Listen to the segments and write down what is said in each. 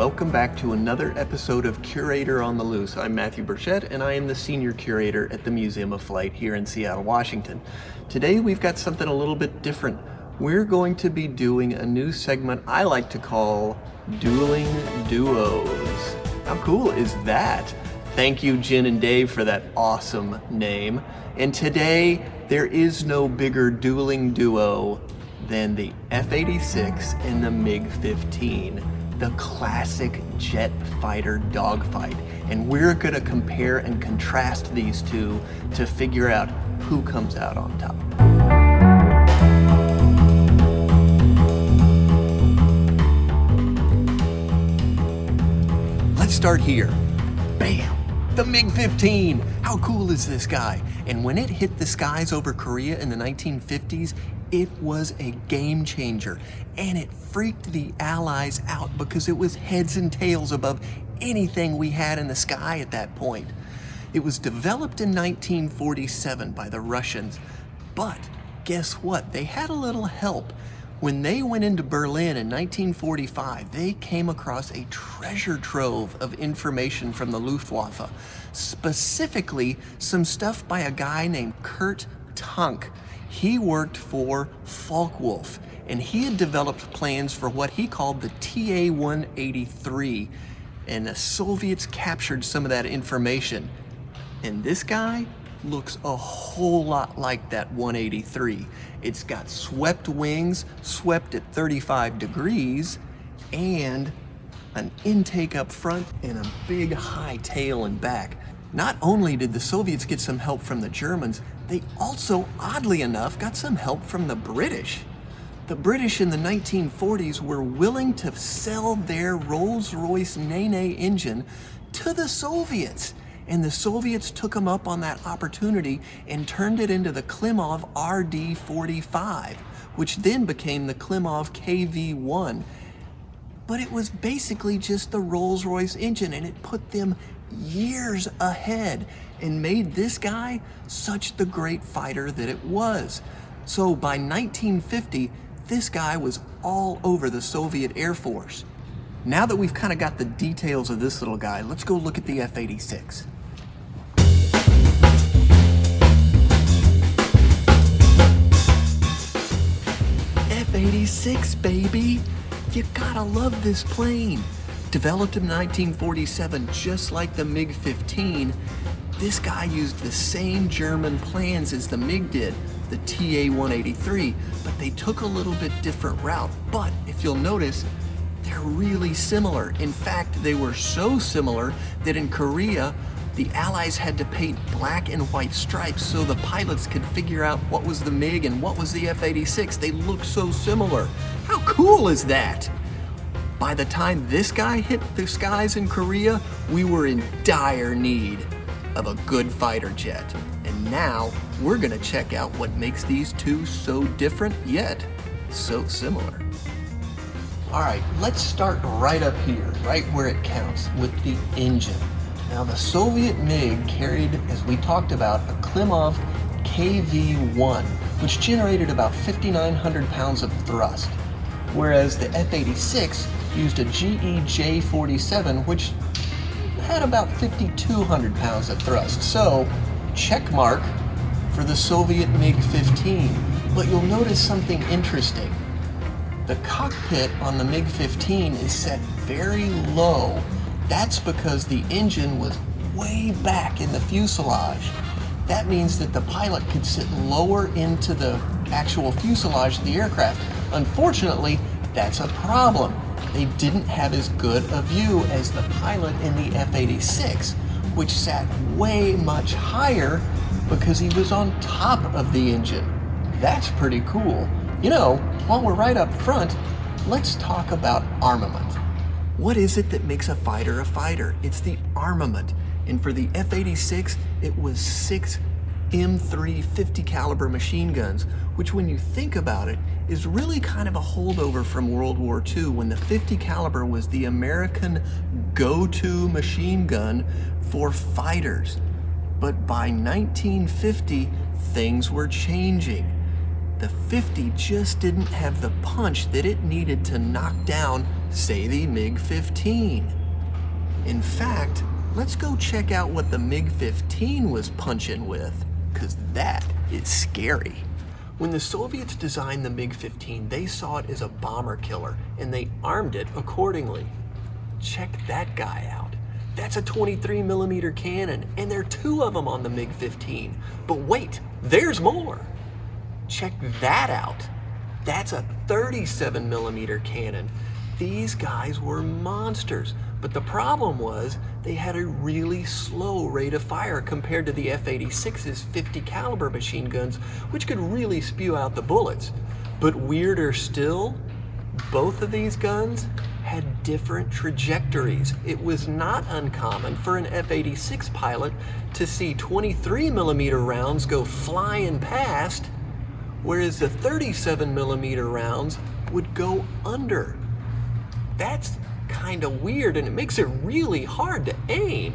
welcome back to another episode of Curator on the Loose. I'm Matthew Burchette, and I am the Senior Curator at the Museum of Flight here in Seattle, Washington. Today we've got something a little bit different. We're going to be doing a new segment I like to call Dueling Duos. How cool is that? Thank you, Jen and Dave, for that awesome name. And today, there is no bigger dueling duo than the F86 and the MiG-15, the classic jet fighter dogfight. And we're gonna compare and contrast these two to figure out who comes out on top. Let's start here. Bam! The MiG-15! How cool is this guy? And when it hit the skies over Korea in the 1950s, it was a game changer. And it freaked the Allies out because it was heads and tails above anything we had in the sky at that point. It was developed in 1947 by the Russians, but guess what? They had a little help. When they went into Berlin in 1945, they came across a treasure trove of information from the Luftwaffe, specifically some stuff by a guy named Kurt Tank. He worked for Focke-Wulf, and he had developed plans for what he called the TA-183, and the Soviets captured some of that information. And this guy looks a whole lot like that 183. It's got swept wings, swept at 35 degrees, and an intake up front and a big high tail and back. Not only did the Soviets get some help from the Germans, they also, oddly enough, got some help from the British. The British in the 1940s were willing to sell their Rolls-Royce Nene engine to the Soviets. And the Soviets took them up on that opportunity and turned it into the Klimov RD-45, which then became the Klimov KV-1. But it was basically just the Rolls-Royce engine, and it put them years ahead and made this guy such the great fighter that it was. So by 1950, this guy was all over the Soviet Air Force. Now that we've kind of got the details of this little guy, let's go look at the F-86. F-86, baby! You gotta love this plane. Developed in 1947, just like the MiG-15, this guy used the same German plans as the MiG did, the TA-183, but they took a little bit different route. But if you'll notice, they're really similar. In fact, they were so similar that in Korea, the Allies had to paint black and white stripes so the pilots could figure out what was the MiG and what was the F-86. They look so similar. How cool is that? By the time this guy hit the skies in Korea, we were in dire need of a good fighter jet. And now we're gonna check out what makes these two so different yet so similar. All right, let's start right up here, right where it counts, with the engine. Now, the Soviet MiG carried, as we talked about, a Klimov KV-1, which generated about 5,900 pounds of thrust, whereas the F-86 used a GE J-47, which had about 5,200 pounds of thrust. So, check mark for the Soviet MiG-15. But you'll notice something interesting. The cockpit on the MiG-15 is set very low. That's because the engine was way back in the fuselage. That means that the pilot could sit lower into the actual fuselage of the aircraft. Unfortunately, that's a problem. They didn't have as good a view as the pilot in the F-86, which sat way much higher because he was on top of the engine. That's pretty cool. You know, while we're right up front, let's talk about armament. What is it that makes a fighter a fighter? It's the armament. And for the F-86, it was 6 M3 50 caliber machine guns, which when you think about it, is really kind of a holdover from World War II, when the 50 caliber was the American go-to machine gun for fighters. But by 1950, things were changing. The 50 just didn't have the punch that it needed to knock down Say the MiG-15. In fact, let's go check out what the MiG-15 was punching with, because that is scary. When the Soviets designed the MiG-15, they saw it as a bomber killer, and they armed it accordingly. Check that guy out. That's a 23mm cannon, and there are 2 of them on the MiG-15. But wait, there's more. Check that out. That's a 37mm cannon. These guys were monsters, but the problem was they had a really slow rate of fire compared to the F-86's 50 caliber machine guns, which could really spew out the bullets. But weirder still, both of these guns had different trajectories. It was not uncommon for an F-86 pilot to see 23mm rounds go flying past, whereas the 37mm rounds would go under. That's kind of weird, and it makes it really hard to aim.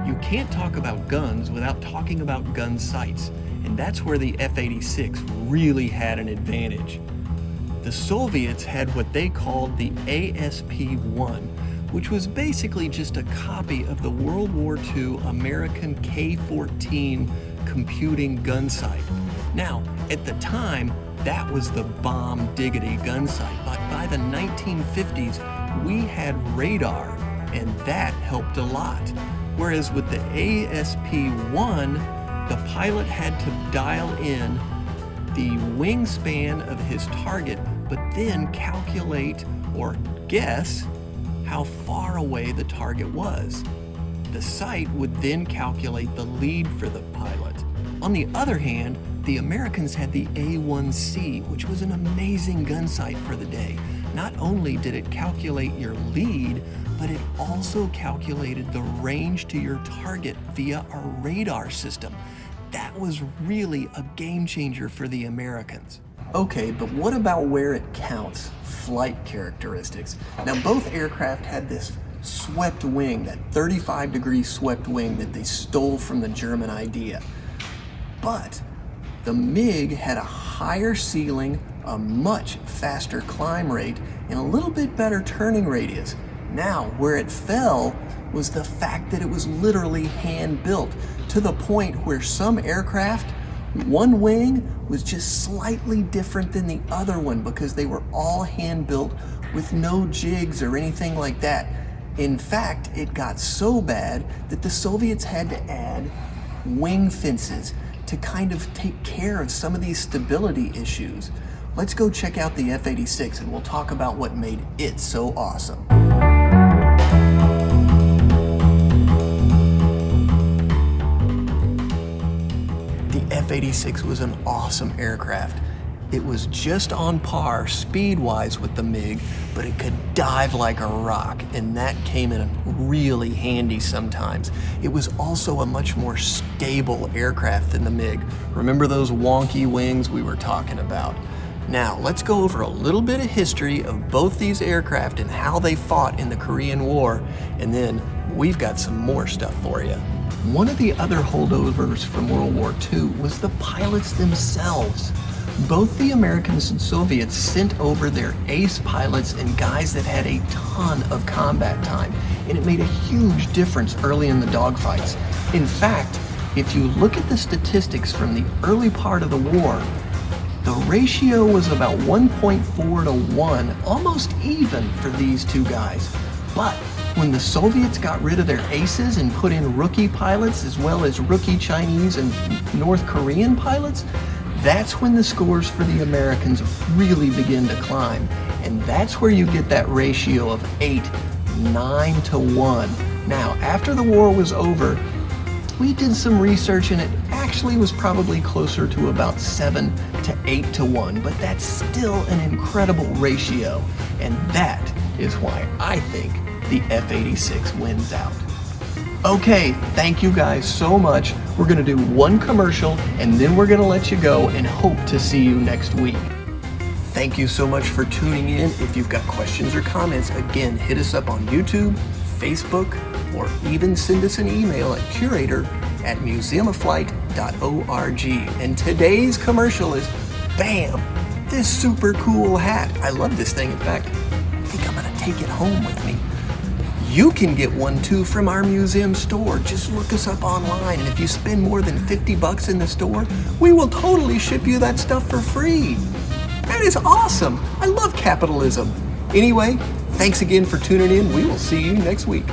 You can't talk about guns without talking about gun sights, and that's where the F-86 really had an advantage. The Soviets had what they called the ASP-1, which was basically just a copy of the World War II American K-14 computing gun sight. Now, at the time, that was the bomb diggity gun sight, but by the 1950s, we had radar, and that helped a lot. Whereas with the ASP-1, the pilot had to dial in the wingspan of his target, but then calculate or guess how far away the target was. The sight would then calculate the lead for the pilot. On the other hand, the Americans had the A1C, which was an amazing gun sight for the day. Not only did it calculate your lead, but it also calculated the range to your target via a radar system. That was really a game changer for the Americans. Okay, but what about where it counts? Flight characteristics. Now, both aircraft had this swept wing, that 35-degree swept wing that they stole from the German idea. But the MiG had a higher ceiling, a much faster climb rate, and a little bit better turning radius. Now, where it fell was the fact that it was literally hand-built, to the point where some aircraft, one wing was just slightly different than the other one because they were all hand-built with no jigs or anything like that. In fact, it got so bad that the Soviets had to add wing fences to kind of take care of some of these stability issues. Let's go check out the F-86 and we'll talk about what made it so awesome. The F-86 was an awesome aircraft. It was just on par speed-wise with the MiG, but it could dive like a rock, and that came in really handy sometimes. It was also a much more stable aircraft than the MiG. Remember those wonky wings we were talking about? Now, let's go over a little bit of history of both these aircraft and how they fought in the Korean War, and then we've got some more stuff for you. One of the other holdovers from World War II was the pilots themselves. Both the Americans and Soviets sent over their ace pilots and guys that had a ton of combat time, and it made a huge difference early in the dogfights. In fact, if you look at the statistics from the early part of the war, the ratio was about 1.4 to 1, almost even for these two guys. But when the Soviets got rid of their aces and put in rookie pilots as well as rookie Chinese and North Korean pilots, that's when the scores for the Americans really begin to climb. And that's where you get that ratio of 9 to 1. Now, after the war was over, we did some research and it actually was probably closer to about 7 to 8 to 1, but that's still an incredible ratio. And that is why I think the F-86 wins out. Okay, thank you guys so much. We're gonna do one commercial and then we're gonna let you go and hope to see you next week. Thank you so much for tuning in. If you've got questions or comments, again, hit us up on YouTube, Facebook, or even send us an email at curator@museumofflight.org. And today's commercial is, bam, this super cool hat. I love this thing. In fact, I think I'm gonna take it home with me. You can get one too from our museum store. Just look us up online, and if you spend more than $50 in the store, we will totally ship you that stuff for free. That is awesome. I love capitalism. Anyway, thanks again for tuning in. We will see you next week.